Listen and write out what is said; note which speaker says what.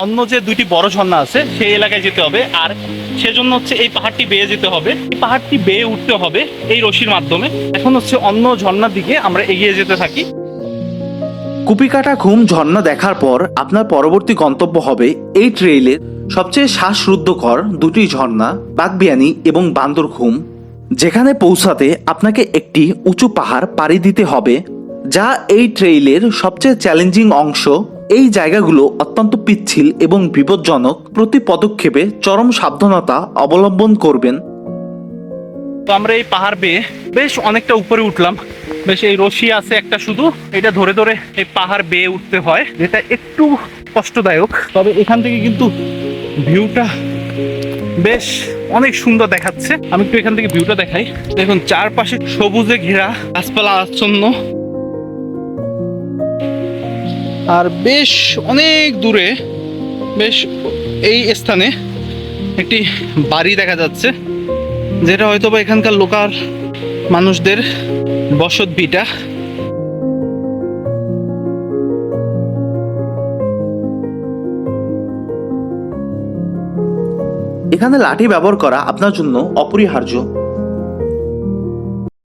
Speaker 1: অন্য যে দুইটি বড় ঝর্ণা আছে সেই এলাকায় যেতে হবে, আর সেজন্য হচ্ছে এই পাহাড়টি বেয়ে যেতে হবে। এই পাহাড়টি বেয়ে উঠতে হবে এই রশির মাধ্যমে। এখন হচ্ছে অন্য ঝর্ণার দিকে আমরা এগিয়ে যেতে থাকি।
Speaker 2: কুপিকাটা ঘুম ঝর্ণা দেখার পর আপনার পরবর্তী গন্তব্য হবে এই ট্রেইলের সবচেয়ে শ্বাসরুদ্ধকর দুটি ঝর্ণা, বাগবিয়ানি এবং বান্দরঘুম, যেখানে পৌঁছাতে আপনাকে একটি উঁচু পাহাড় পাড়ি দিতে হবে, যা এই ট্রেইলের সবচেয়ে চ্যালেঞ্জিং অংশ। এই জায়গাগুলো অত্যন্ত পিচ্ছিল এবং বিপজ্জনক। প্রতি পদক্ষেপে চরম সাবধানতা অবলম্বন করবেন।
Speaker 1: তো আমরা এই পাহাড় বেয়ে বেশ অনেকটা উপরে উঠলাম। বেশ এই রশি আছে একটা, শুধু এটা ধরে ধরে এই পাহাড় বেয়ে উঠতে হয়, যেটা একটু কষ্টদায়ক। তবে এখান থেকে কিন্তু ভিউটা বেশ অনেক সুন্দর দেখাচ্ছে। আমি একটু এখান থেকে ভিউটা দেখাই। দেখুন চারপাশে সবুজে ঘেরা, গাছপালা আচ্ছন্ন, আর বেশ অনেক দূরে বেশ এই স্থানে একটি বাড়ি দেখা যাচ্ছে, যেটা হয়তো বা এখানকার লোকাল মানুষদের বসত ভিটা।
Speaker 2: এখানে লাঠি ব্যবহার করা আপনার জন্য অপরিহার্য।